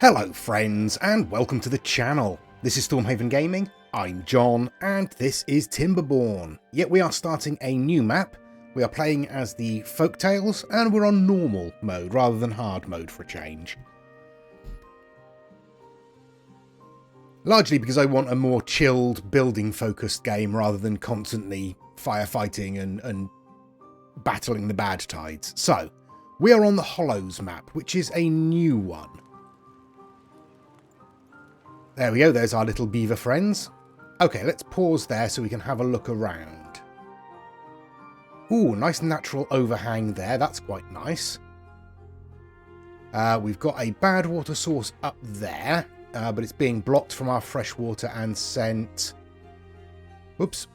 Hello friends and welcome to the channel. This is Stormhaven Gaming, I'm John and this is Timberborn. Yet we are starting a new map. We are playing as the Folktales and we're on normal mode rather than hard mode for a change. Largely because I want a more chilled building focused game rather than constantly firefighting and battling the Badtides. So we are on the Hollows map, which is a new one. There we go, there's our little beaver friends. Okay, let's pause there so we can have a look around. Ooh, nice natural overhang there, that's quite nice. We've got a bad water source up there, but it's being blocked from our fresh water and sent... Whoops.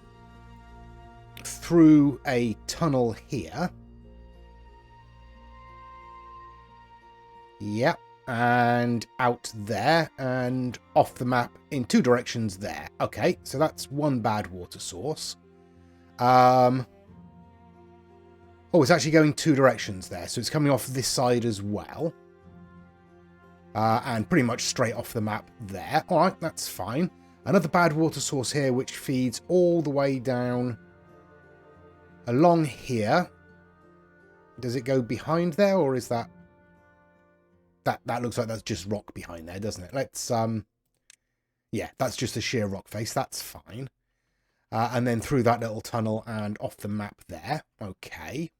Through a tunnel here. Yep. And out there and off the map in two directions there. Okay, so that's one bad water source. Oh, it's actually going two directions there, so it's coming off this side as well. And pretty much straight off the map there. Alright, that's fine. Another bad water source here which feeds all the way down along here. Does it go behind there or is that... That looks like that's just rock behind there, doesn't it? Let's, yeah, that's just a sheer rock face. That's fine. And then through that little tunnel and off the map there. Okay.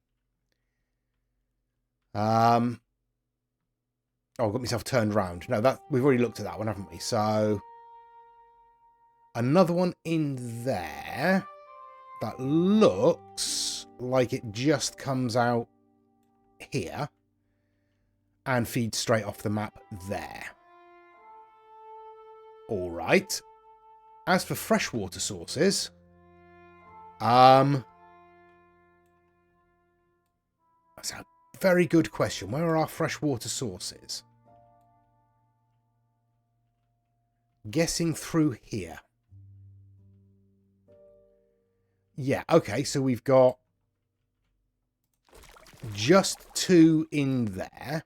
Oh, I've got myself turned round. No, that we've already looked at that one, haven't we? So, another one in there that looks like it just comes out here. And feed straight off the map there. Alright. As for freshwater sources... That's a very good question. Where are our freshwater sources? Guessing through here. Yeah, okay, so we've got... just two in there.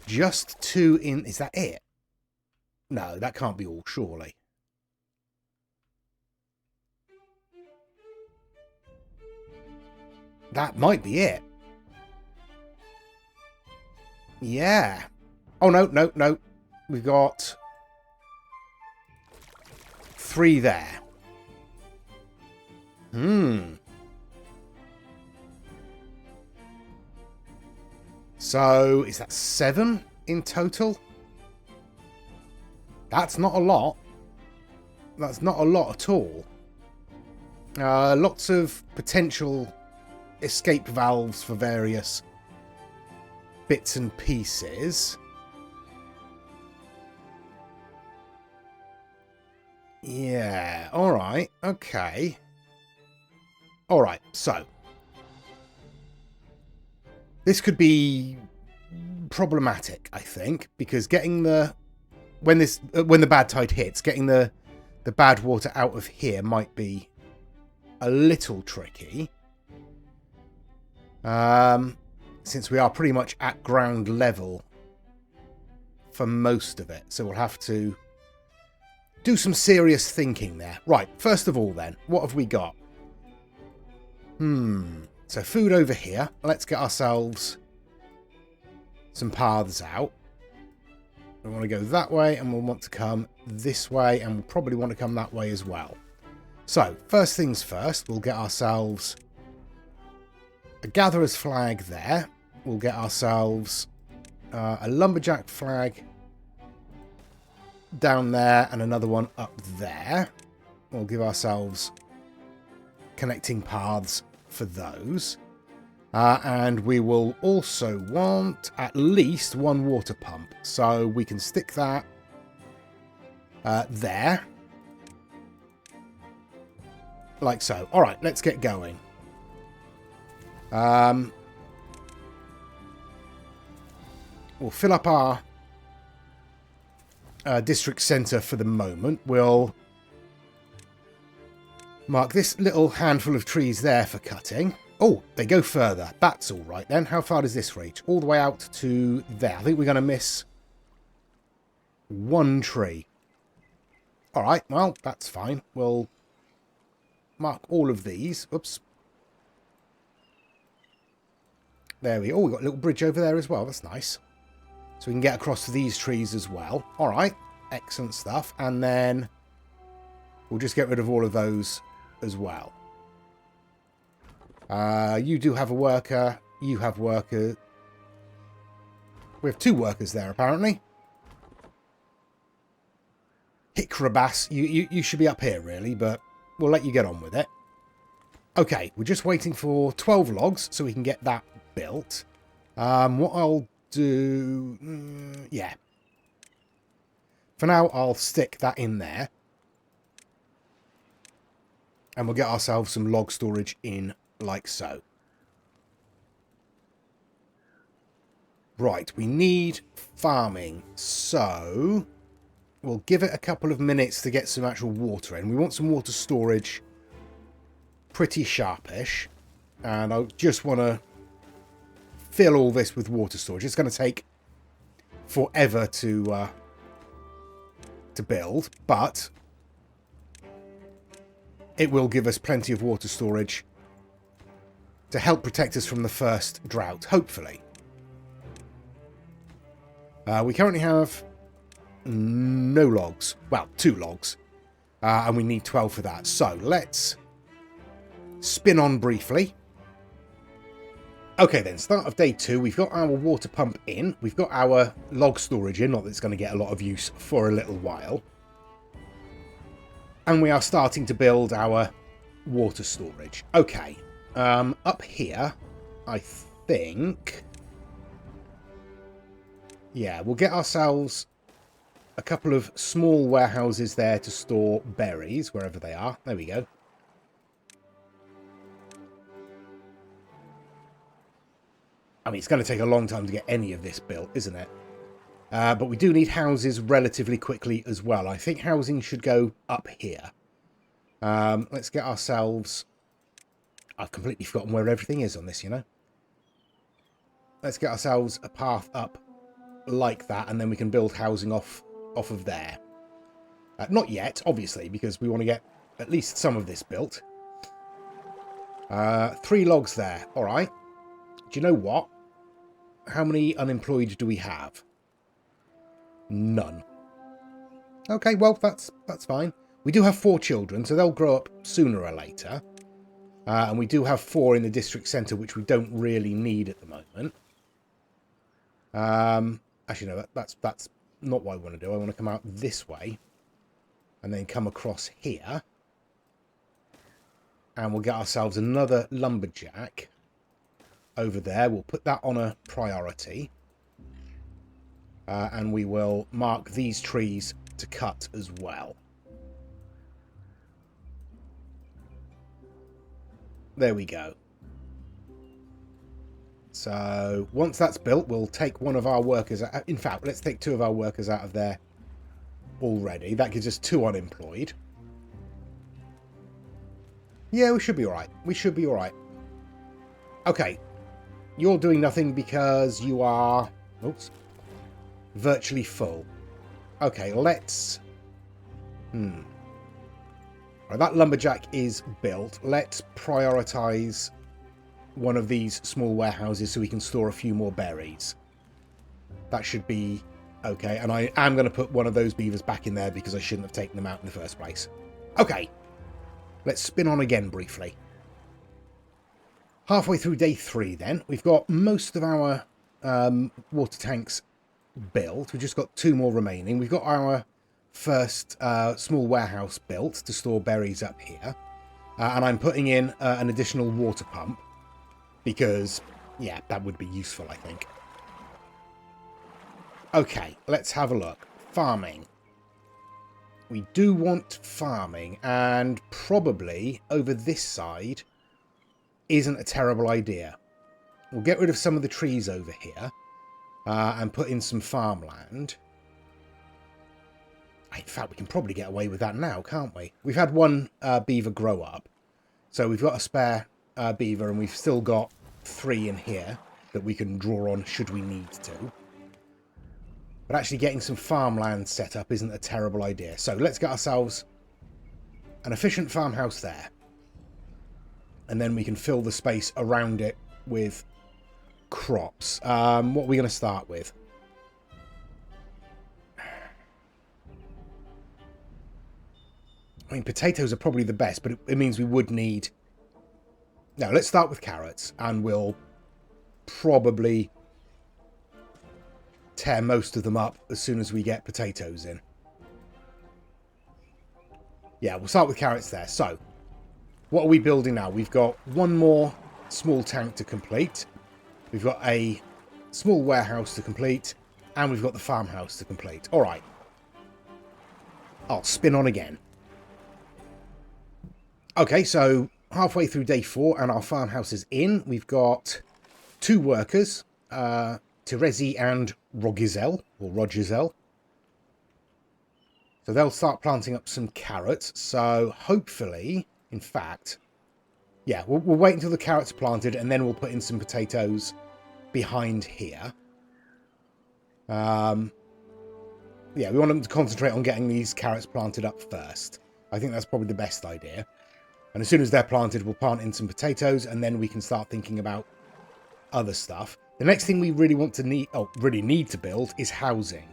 Just two in... Is that it? No, that can't be all, surely. That might be it. Yeah. Oh, no, no, no. We've got... three there. So, is that 7 in total? That's not a lot. That's not a lot at all. Lots of potential escape valves for various bits and pieces. Yeah, alright, okay. Alright, so... This could be problematic, I think, because getting the when the Badtide hits, getting the bad water out of here might be a little tricky. Since we are pretty much at ground level for most of it, so we'll have to do some serious thinking there. Right, first of all then, what have we got? So food over here. Let's get ourselves some paths out. We want to go that way and we'll want to come this way and we'll probably want to come that way as well. So first things first, we'll get ourselves a gatherer's flag there. We'll get ourselves a lumberjack flag down there and another one up there. We'll give ourselves connecting paths for those. And we will also want at least one water pump. So we can stick that there. Like so. Alright, let's get going. We'll fill up our district centre for the moment. We'll mark this little handful of trees there for cutting. Oh, they go further. That's all right then. How far does this reach? All the way out to there. I think we're going to miss one tree. All right, well, that's fine. We'll mark all of these. Oops. There we go. Oh, we've got a little bridge over there as well. That's nice. So we can get across to these trees as well. All right, excellent stuff. And then we'll just get rid of all of those as well. You do have a worker. You have worker. We have 2 workers there, apparently. Hickrabas, you should be up here, really, but we'll let you get on with it. Okay, we're just waiting for 12 logs so we can get that built. What I'll do... yeah. For now, I'll stick that in there. And we'll get ourselves some log storage in like so. Right, we need farming, so we'll give it a couple of minutes to get some actual water in. We want some water storage pretty sharpish, and I just want to fill all this with water storage. It's going to take forever to build, but it will give us plenty of water storage to help protect us from the first drought, hopefully. We currently have no logs. Well, 2 logs. And we need 12 for that. So, let's spin on briefly. Okay then, start of day 2. We've got our water pump in. We've got our log storage in. Not that it's going to get a lot of use for a little while. And we are starting to build our water storage. Okay. Up here, I think... yeah, we'll get ourselves a couple of small warehouses there to store berries, wherever they are. There we go. I mean, it's going to take a long time to get any of this built, isn't it? But we do need houses relatively quickly as well. I think housing should go up here. Let's get ourselves... I've completely forgotten where everything is on this, you know. Let's get ourselves a path up like that, and then we can build housing off of there. Not yet, obviously, because we want to get at least some of this built. 3 logs there. All right. Do you know what? How many unemployed do we have? None. Okay, well, that's fine. We do have 4 children, so they'll grow up sooner or later. And we do have 4 in the district centre, which we don't really need at the moment. Actually, no, that's not what I want to do. I want to come out this way and then come across here. And we'll get ourselves another lumberjack over there. We'll put that on a priority. And we will mark these trees to cut as well. There we go. So once that's built, we'll take one of our workers out. In fact, let's take 2 of our workers out of there already. That gives us 2 unemployed. Yeah, we should be all right. We should be all right. Okay. You're doing nothing because you are... oops. Virtually full. Okay, let's... Right, that lumberjack is built. Let's prioritise one of these small warehouses so we can store a few more berries. That should be okay. And I am going to put one of those beavers back in there because I shouldn't have taken them out in the first place. Okay. Let's spin on again briefly. Halfway through day 3 then. We've got most of our water tanks built. We've just got 2 more remaining. We've got our first small warehouse built to store berries up here. And I'm putting in an additional water pump. Because, yeah, that would be useful, I think. Okay, let's have a look. Farming. We do want farming, and probably over this side isn't a terrible idea. We'll get rid of some of the trees over here and put in some farmland. In fact, we can probably get away with that now, can't we? We've had 1 beaver grow up, so we've got a spare beaver, and we've still got 3 in here that we can draw on should we need to. But actually getting some farmland set up isn't a terrible idea. So let's get ourselves an efficient farmhouse there. And then we can fill the space around it with crops. What are we going to start with? I mean, potatoes are probably the best, but it means we would need... No, let's start with carrots, and we'll probably tear most of them up as soon as we get potatoes in. Yeah, we'll start with carrots there. So, what are we building now? We've got one more small tank to complete. We've got a small warehouse to complete, and we've got the farmhouse to complete. All right. I'll spin on again. Okay, so halfway through day 4 and our farmhouse is in. We've got 2 workers, Terezi and Rogizel, or Rogizel. So they'll start planting up some carrots. So hopefully, in fact, yeah, we'll wait until the carrots are planted and then we'll put in some potatoes behind here. Yeah, we want them to concentrate on getting these carrots planted up first. I think that's probably the best idea. And as soon as they're planted, we'll plant in some potatoes, and then we can start thinking about other stuff. The next thing we really need to build is housing.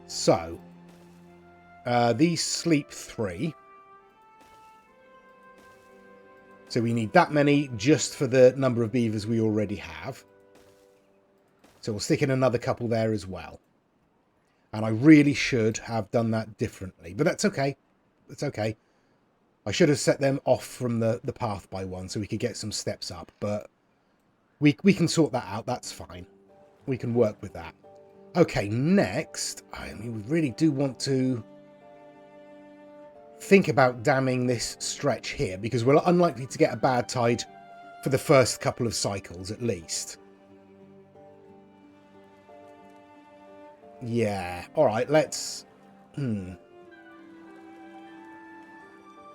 So, these sleep 3. So we need that many just for the number of beavers we already have. So we'll stick in another couple there as well. And I really should have done that differently, but that's okay. That's okay. I should have set them off from the path by 1 so we could get some steps up, but we can sort that out. That's fine. We can work with that. Okay, next, I mean, we really do want to think about damming this stretch here, because we're unlikely to get a bad tide for the first couple of cycles at least. Yeah, all right, let's...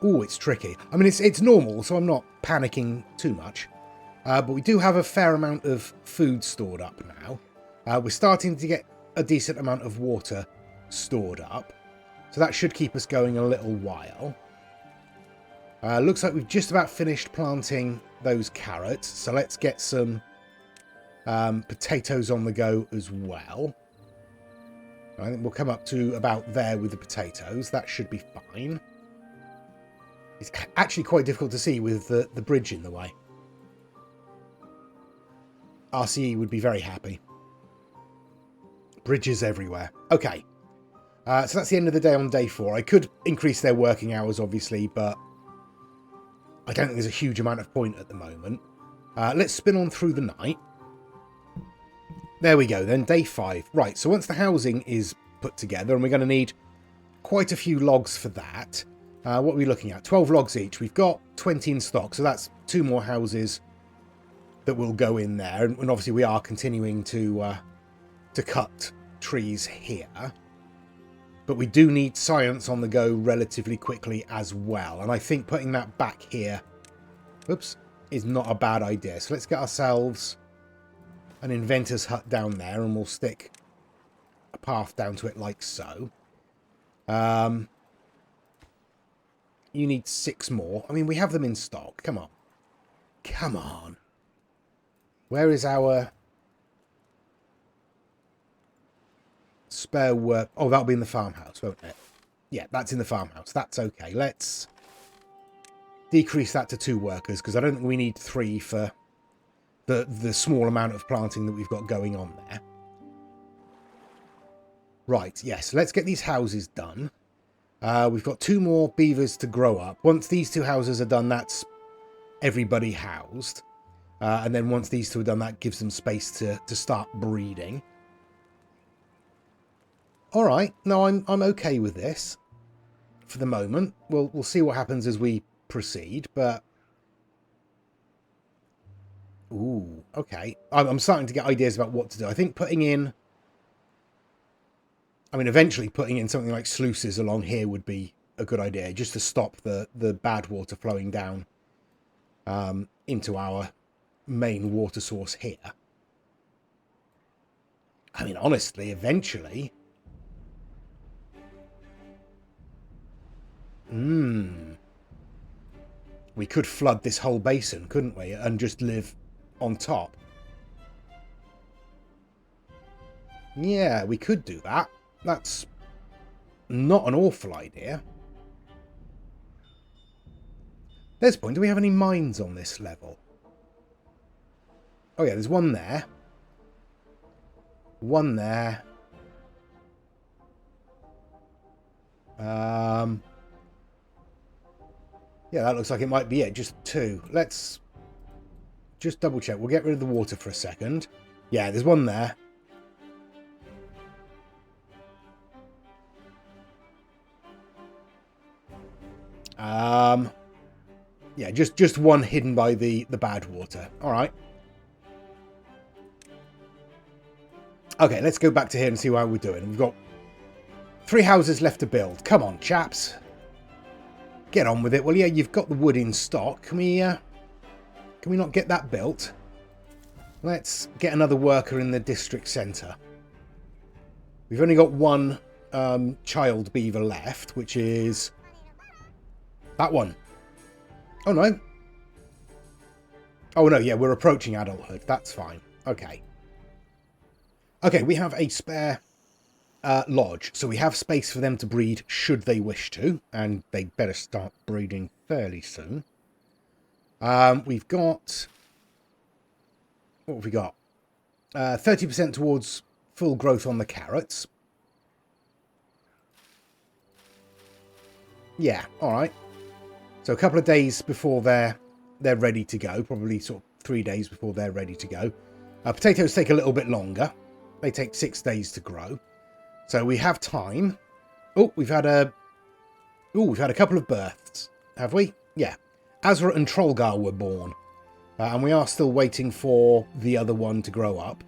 Ooh, it's tricky. I mean, it's normal, so I'm not panicking too much. But we do have a fair amount of food stored up now. We're starting to get a decent amount of water stored up. So that should keep us going a little while. Looks like we've just about finished planting those carrots. So let's get some potatoes on the go as well. I think we'll come up to about there with the potatoes. That should be fine. It's actually quite difficult to see with the bridge in the way. RCE would be very happy. Bridges everywhere. Okay. So that's the end of the day on day 4. I could increase their working hours, obviously, but I don't think there's a huge amount of point at the moment. Let's spin on through the night. There we go, then. Day 5. Right, so once the housing is put together, and we're going to need quite a few logs for that. What are we looking at? 12 logs each. We've got 20 in stock, so that's 2 more houses that will go in there. And obviously we are continuing to cut trees here. But we do need science on the go relatively quickly as well. And I think putting that back here, whoops, is not a bad idea. So let's get ourselves an inventor's hut down there, and we'll stick a path down to it like so. You need 6 more. I mean, we have them in stock. Come on. Come on. Where is our spare work? Oh, that'll be in the farmhouse, won't it? Yeah, that's in the farmhouse. That's okay. Let's decrease that to 2 workers, because I don't think we need 3 for the small amount of planting that we've got going on there. Right, yes. Let's get these houses done. We've got 2 more beavers to grow up. Once these 2 houses are done, that's everybody housed. And then once these 2 are done, that gives them space to start breeding. All right. No, I'm okay with this for the moment. We'll see what happens as we proceed, but... Ooh, okay. I'm starting to get ideas about what to do. I think putting in... I mean, eventually putting in something like sluices along here would be a good idea, just to stop the bad water flowing down into our main water source here. I mean, honestly, eventually... we could flood this whole basin, couldn't we? And just live on top. Yeah, we could do that. That's not an awful idea. There's a point. Do we have any mines on this level? Oh yeah, there's one there. One there. Yeah, that looks like it might be it. Just two. Let's just double check. We'll get rid of the water for a second. Yeah, there's one there. Yeah, just one hidden by the bad water. All right. Okay, let's go back to here and see how we're doing. We've got 3 houses left to build. Come on, chaps. Get on with it. Well, yeah, you've got the wood in stock. Can we not get that built? Let's get another worker in the district centre. We've only got one child beaver left, which is that one. Oh, no. Oh, no, yeah, we're approaching adulthood. That's fine. Okay. Okay, we have a spare lodge, so we have space for them to breed should they wish to, and they better start breeding fairly soon. We've got... What have we got? 30% towards full growth on the carrots. Yeah, all right. So a couple of days before they're ready to go, probably sort of 3 days before they're ready to go. Potatoes take a little bit longer. They take 6 days to grow. So we have time. Oh, we've had a couple of births, have we? Yeah. Azra and Trollgar were born. And we are still waiting for the other one to grow up.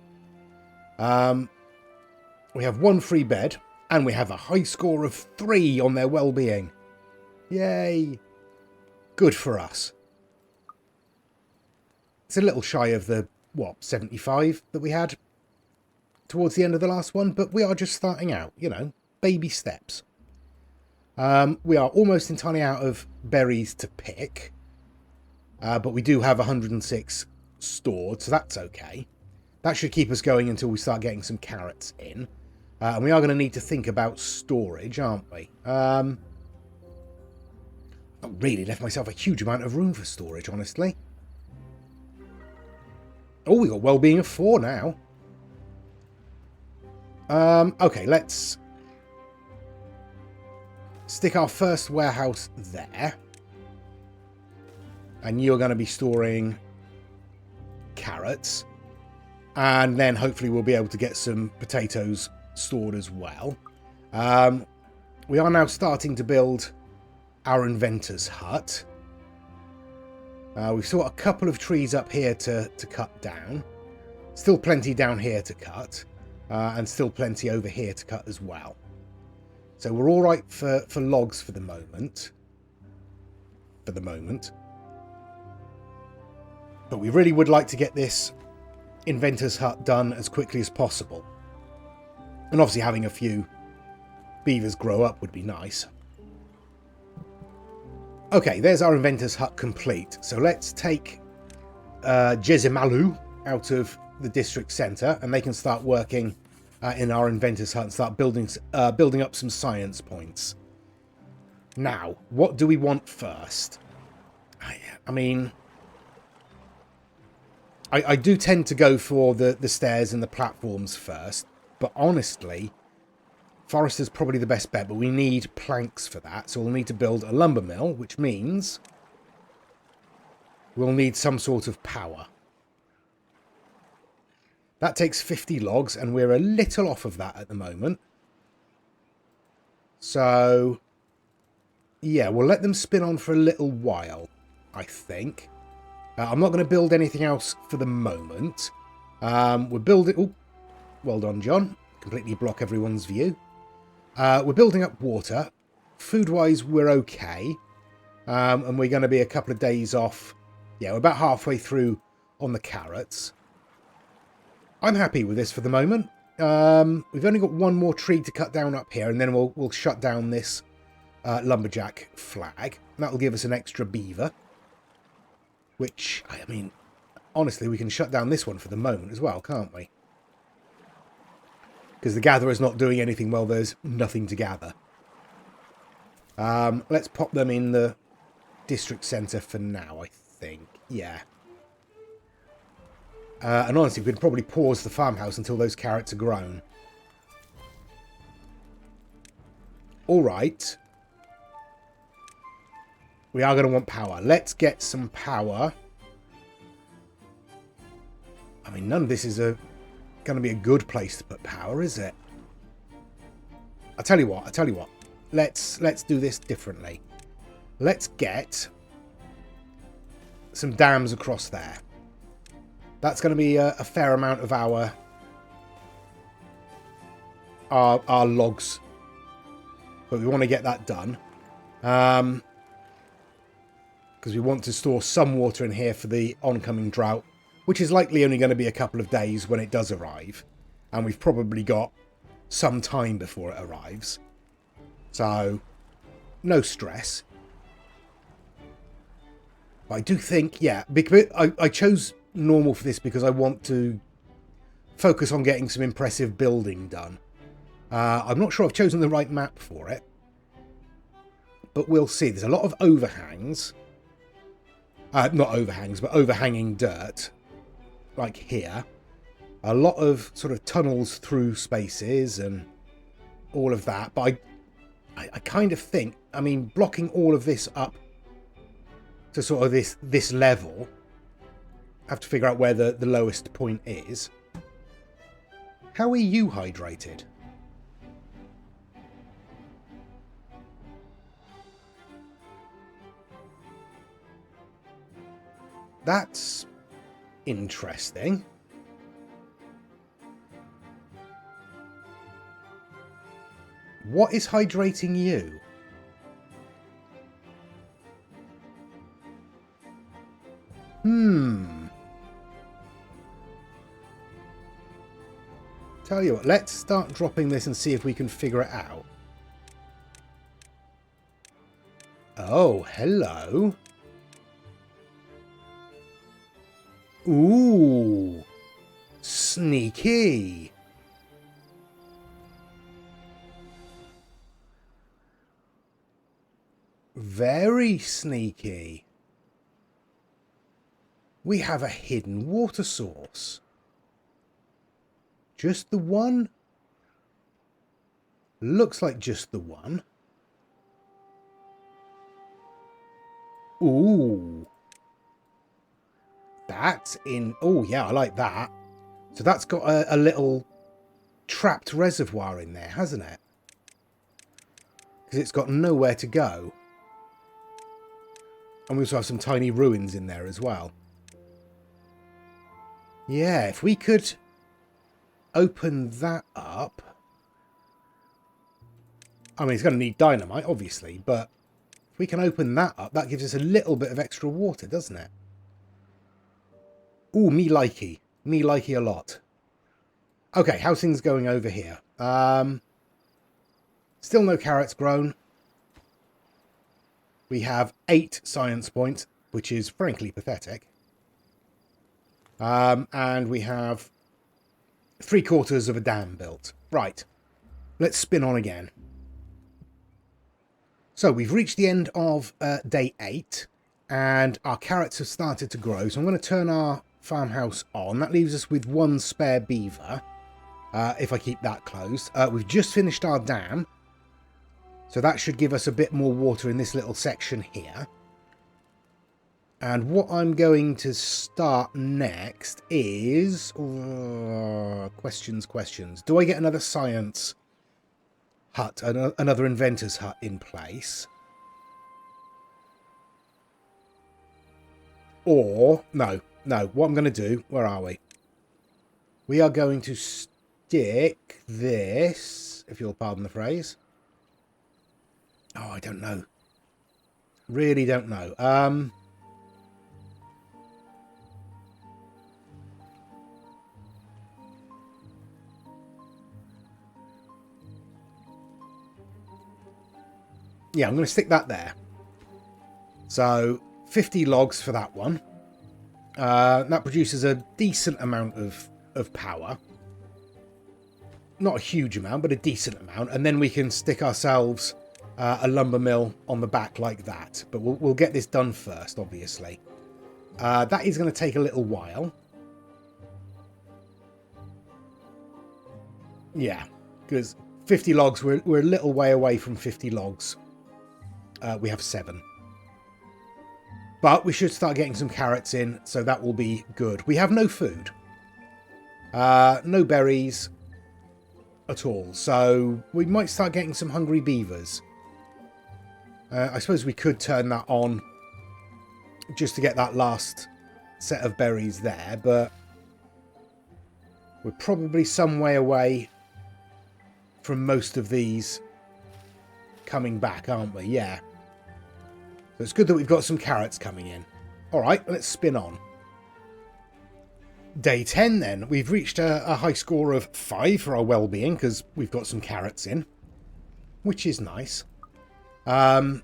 We have 1 free bed, and we have a high score of 3 on their well-being. Yay! Good for us. It's a little shy of the, 75 that we had towards the end of the last one, but we are just starting out, you know, baby steps. We are almost entirely out of berries to pick, but we do have 106 stored, so that's okay. That should keep us going until we start getting some carrots in. And we are going to need to think about storage, aren't we? I really left myself a huge amount of room for storage, honestly. Oh, we got well-being of 4 now. Okay, let's stick our first warehouse there. And you're going to be storing carrots. And then hopefully we'll be able to get some potatoes stored as well. We are now starting to build our inventor's hut. We've still got a couple of trees up here to cut down. Still plenty down here to cut. And still plenty over here to cut as well. So we're all right for logs for the moment. But we really would like to get this inventor's hut done as quickly as possible. And obviously having a few beavers grow up would be nice. Okay, there's our inventor's hut complete. So let's take Jezimalu out of the district centre, and they can start working in our inventor's hut and start building up some science points. Now, what do we want first? I mean, I do tend to go for the stairs and the platforms first, but honestly, forest is probably the best bet, but we need planks for that, so we'll need to build a lumber mill, which means we'll need some sort of power. That takes 50 logs, and we're a little off of that at the moment. So, yeah, we'll let them spin on for a little while, I think. I'm not going to build anything else for the moment. We're building... Oh, well done, John. Completely block everyone's view. We're building up water. Food-wise, we're okay. And we're going to be a couple of days off Yeah, we're about halfway through on the carrots. I'm happy with this for the moment. We've only got one more tree to cut down up here, and then we'll shut down this lumberjack flag. That'll give us an extra beaver. Which, I mean, honestly, we can shut down this one for the moment as well, can't we? Because the gatherer's not doing anything while there's nothing to gather. Let's pop them in the district centre for now, I think. Yeah. And honestly, we could probably pause the farmhouse until those carrots are grown. Alright. We are going to want power. Let's get some power. I mean, none of this is going to be a good place to put power, is it? I'll tell you what. Let's do this differently. Let's get some dams across there. That's going to be a fair amount of our logs. But we want to get that done. Because we want to store some water in here for the oncoming drought, which is likely only going to be a couple of days when it does arrive. And we've probably got some time before it arrives. So, no stress. But I do think, yeah, because I chose normal for this because I want to focus on getting some impressive building done. I'm not sure I've chosen the right map for it, but we'll see. There's a lot of overhangs. Not overhangs, but overhanging dirt, like here. A lot of sort of tunnels through spaces and all of that. But I kind of think, I mean, blocking all of this up to sort of this level, I have to figure out where the lowest point is. How are you hydrated? That's interesting. What is hydrating you? Tell you what, let's start dropping this and see if we can figure it out. Oh, hello. Ooh, sneaky. Very sneaky. We have a hidden water source. Just the one? Looks like just the one. Ooh. That's in... Oh, yeah, I like that. So that's got a little trapped reservoir in there, hasn't it? Because it's got nowhere to go. And we also have some tiny ruins in there as well. Yeah, if we could open that up... I mean, it's going to need dynamite, obviously, but if we can open that up, that gives us a little bit of extra water, doesn't it? Ooh, me likey. Me likey a lot. Okay, how's things going over here? Still no carrots grown. We have 8 science points, which is frankly pathetic. And we have 3/4 of a dam built. Right. Let's spin on again. So we've reached the end of day 8. And our carrots have started to grow. So I'm going to turn our farmhouse on. That leaves us with 1 spare beaver. If I keep that closed. We've just finished our dam. So that should give us a bit more water in this little section here. And what I'm going to start next is... questions. Do I get another science hut, another inventor's hut in place? Or, no, what I'm going to do, where are we? We are going to stick this, if you'll pardon the phrase. Oh, I don't know. Really don't know. Yeah, I'm going to stick that there. So 50 logs for that one. That produces a decent amount of power. Not a huge amount, but a decent amount. And then we can stick ourselves a lumber mill on the back like that. But we'll get this done first, obviously. That is going to take a little while. Yeah, because 50 logs, we're a little way away from 50 logs. We have 7. But we should start getting some carrots in, so that will be good. We have no food. No berries at all. So we might start getting some hungry beavers. I suppose we could turn that on just to get that last set of berries there, but we're probably some way away from most of these coming back, aren't we? Yeah. So it's good that we've got some carrots coming in. All right, let's spin on. Day 10 then. We've reached a high score of 5 for our well-being because we've got some carrots in, which is nice. No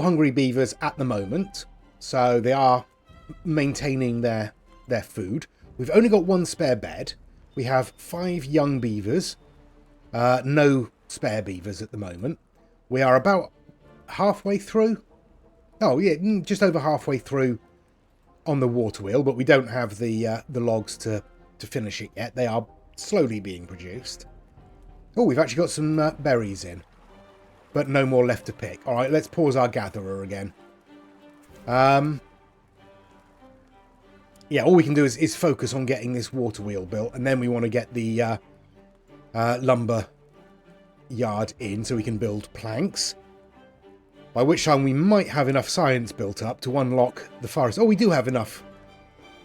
hungry beavers at the moment, so they are maintaining their food. We've only got 1 spare bed. We have 5 young beavers. No spare beavers at the moment. We are about halfway through. Oh yeah, just over halfway through on the water wheel, but we don't have the logs to finish it yet. They are slowly being produced. Oh, we've actually got some berries in, but no more left to pick. All right, let's pause our gatherer again. Yeah, all we can do is focus on getting this water wheel built, and then we want to get the lumber yard in so we can build planks. By which time we might have enough science built up to unlock the forest. Oh, we do have enough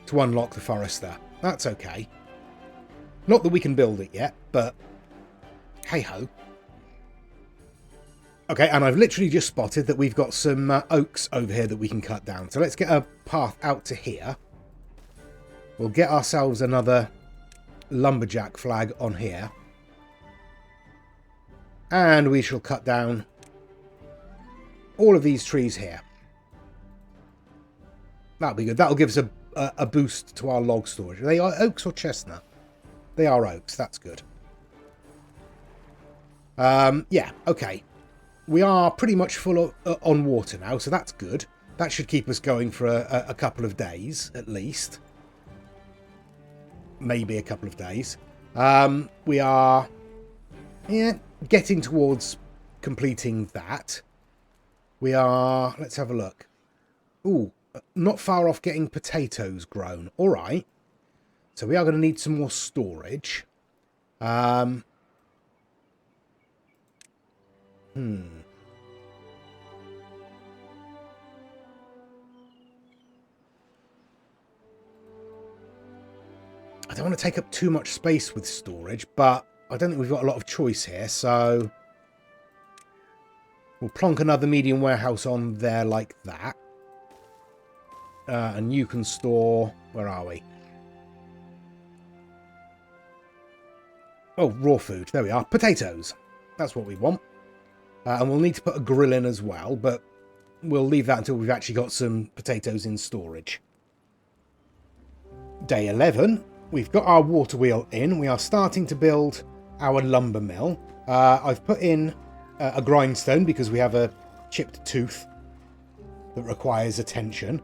to unlock the forester. That's okay. Not that we can build it yet, but hey-ho. Okay, and I've literally just spotted that we've got some oaks over here that we can cut down. So let's get a path out to here. We'll get ourselves another lumberjack flag on here. And we shall cut down all of these trees here. That'll be good. That'll give us a boost to our log storage. Are they oaks or chestnut? They are oaks. That's good. Yeah, okay. We are pretty much full on water now, so that's good. That should keep us going for a couple of days, at least. Maybe a couple of days. We are getting towards completing that. We are, let's have a look. Ooh, not far off getting potatoes grown. All right. So we are going to need some more storage. I don't want to take up too much space with storage, but I don't think we've got a lot of choice here, so we'll plonk another medium warehouse on there like that. And you can store... Where are we? Oh, raw food. There we are. Potatoes. That's what we want. And we'll need to put a grill in as well, but we'll leave that until we've actually got some potatoes in storage. Day 11. We've got our water wheel in. We are starting to build our lumber mill. I've put in a grindstone because we have a chipped tooth that requires attention.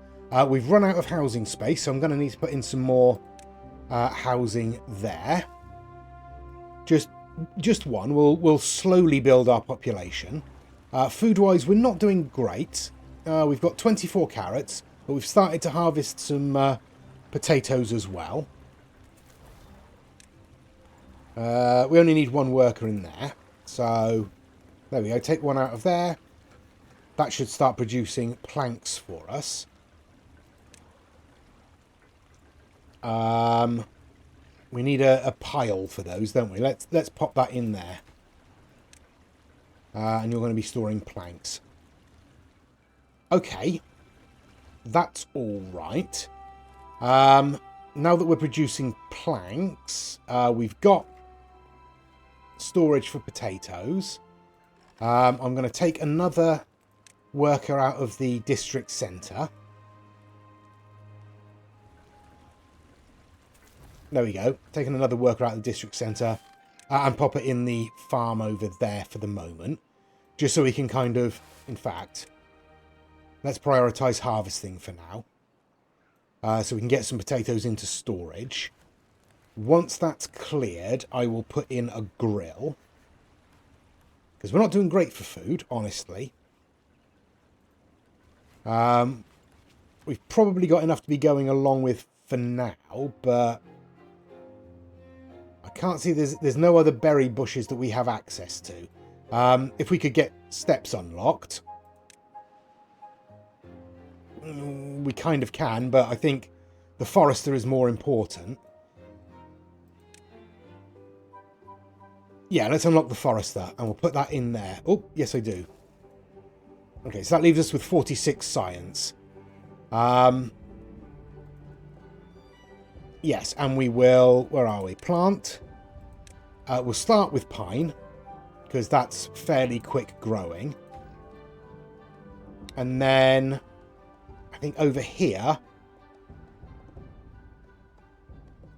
We've run out of housing space, so I'm going to need to put in some more housing there. Just one. We'll slowly build our population. Food-wise, we're not doing great. We've got 24 carrots, but we've started to harvest some potatoes as well. We only need 1 worker in there. So, there we go. Take 1 out of there. That should start producing planks for us. We need a pile for those, don't we? Let's pop that in there. And you're going to be storing planks. Okay. That's all right. Now that we're producing planks, we've got storage for potatoes. I'm going to take another worker out of the district centre. There we go. Taking another worker out of the district centre and pop it in the farm over there for the moment. Just so we can kind of, in fact, let's prioritise harvesting for now. So we can get some potatoes into storage. Once that's cleared, I will put in a grill. Because we're not doing great for food, honestly. We've probably got enough to be going along with for now, but I can't see there's no other berry bushes that we have access to. If we could get steps unlocked, we kind of can, but I think the forester is more important. Yeah, let's unlock the forester, and we'll put that in there. Oh, yes, I do. Okay, so that leaves us with 46 science. Yes, and we will... Where are we? Plant. We'll start with pine, because that's fairly quick growing. And then, I think over here...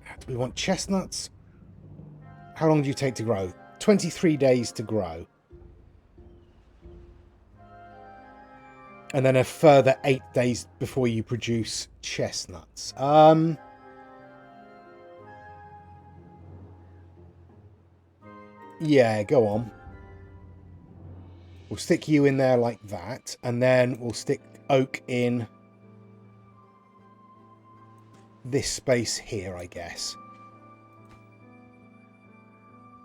Do we want chestnuts? How long do you take to grow? 23 days to grow. And then a further 8 days before you produce chestnuts. Yeah, go on. We'll stick you in there like that. And then we'll stick oak in this space here, I guess.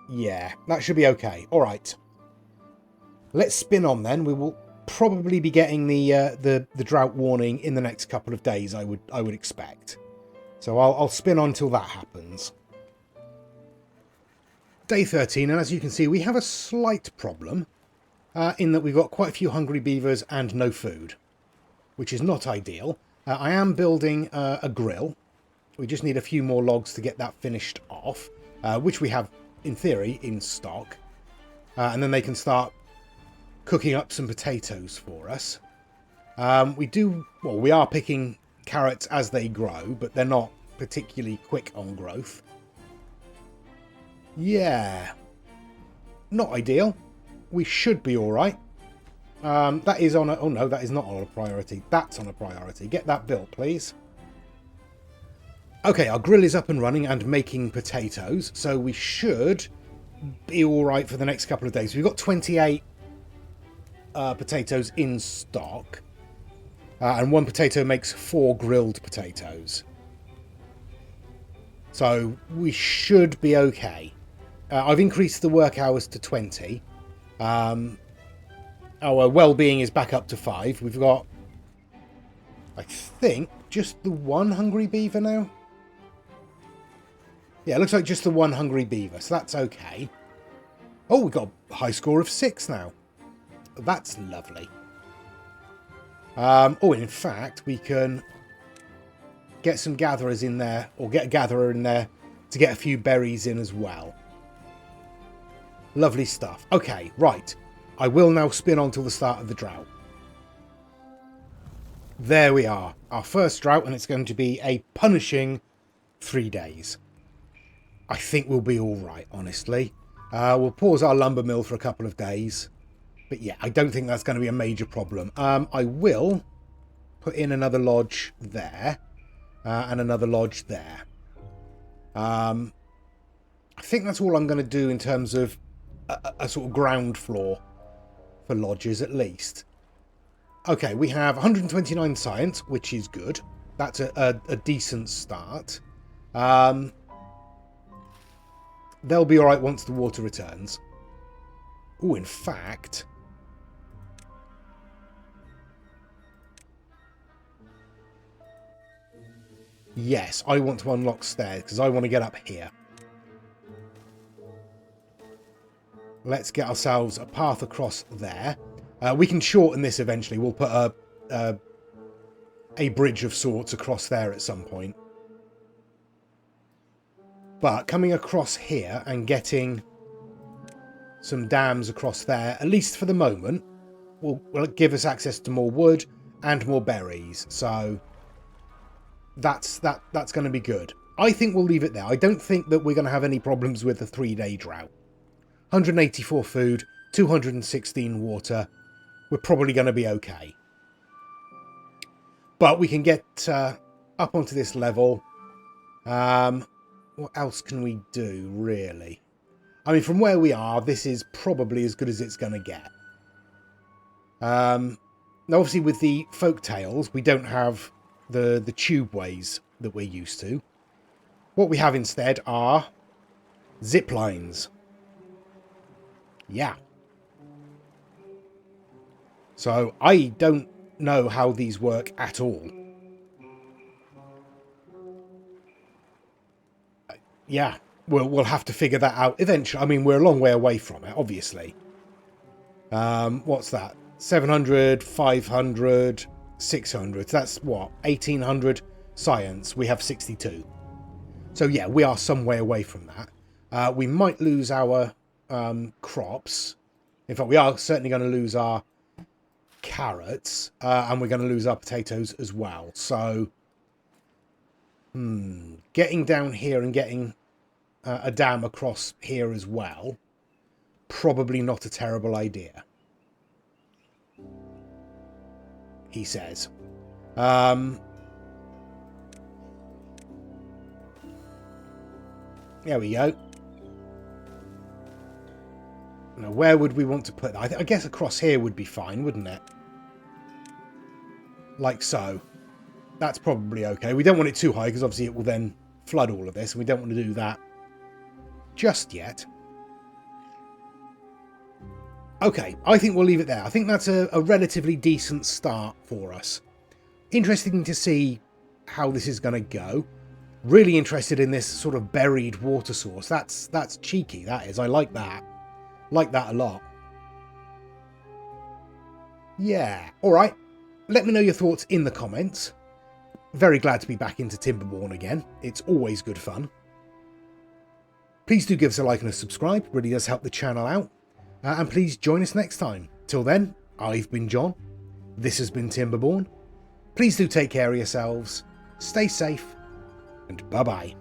Yeah, that should be okay. All right. Let's spin on then. We will probably be getting the drought warning in the next couple of days, I would expect. So I'll spin on till that happens. Day 13, and as you can see, we have a slight problem in that we've got quite a few hungry beavers and no food, which is not ideal. I am building a grill. We just need a few more logs to get that finished off, which we have, in theory, in stock. And then they can start cooking up some potatoes for us. We are picking carrots as they grow, but they're not particularly quick on growth. Yeah, not ideal. We should be all right. That is on a... Oh no, that is not on a priority. That's on a priority. Get that built, please. Okay, our grill is up and running and making potatoes, so we should be all right for the next couple of days. We've got 28 potatoes in stock, and one potato makes 4 grilled potatoes. So we should be okay. I've increased the work hours to 20. Our well-being is back up to 5. We've got, I think, just the one hungry beaver now. Yeah, it looks like just the one hungry beaver, so that's okay. Oh, we've got a high score of 6 now. That's lovely. Oh, and in fact, we can get some gatherers in there, or get a gatherer in there to get a few berries in as well. Lovely stuff. Okay, right. I will now spin on till the start of the drought. There we are. Our first drought, and it's going to be a punishing 3 days. I think we'll be all right, honestly. We'll pause our lumber mill for a couple of days. But yeah, I don't think that's going to be a major problem. I will put in another lodge there. And another lodge there. I think that's all I'm going to do in terms of a sort of ground floor for lodges, at least. Okay, we have 129 science, which is good. That's a decent start. They'll be alright once the water returns. Oh, in fact... Yes, I want to unlock stairs, because I want to get up here. Let's get ourselves a path across there. We can shorten this eventually. We'll put a bridge of sorts across there at some point. But coming across here and getting some dams across there, at least for the moment, will give us access to more wood and more berries. So that's going to be good. I think we'll leave it there. I don't think that we're going to have any problems with the 3-day drought. 184 food, 216 water. We're probably going to be okay. But we can get up onto this level. What else can we do, really? I mean, from where we are, this is probably as good as it's going to get. Now, obviously, with the folk tales, we don't have the tube ways that we're used to. What we have instead are zip lines. Yeah. So I don't know how these work at all. Yeah, we'll have to figure that out eventually. I mean, we're a long way away from it, obviously. What's that? 700, 500, 600. That's what? 1800 science. We have 62. So yeah, we are some way away from that. We might lose our crops. In fact, we are certainly going to lose our carrots, and we're going to lose our potatoes as well. So, getting down here and getting a dam across here as well, probably not a terrible idea, he says. There we go. Now, where would we want to put that? I guess across here would be fine, wouldn't it? Like so. That's probably okay. We don't want it too high because obviously it will then flood all of this, and we don't want to do that just yet. Okay, I think we'll leave it there. I think that's a relatively decent start for us. Interesting to see how this is going to go. Really interested in this sort of buried water source. That's cheeky, that is. I like that. Like that a lot. Yeah. Alright. Let me know your thoughts in the comments. Very glad to be back into Timberborn again. It's always good fun. Please do give us a like and a subscribe. Really does help the channel out. And please join us next time. Till then, I've been John. This has been Timberborn. Please do take care of yourselves. Stay safe. And bye-bye.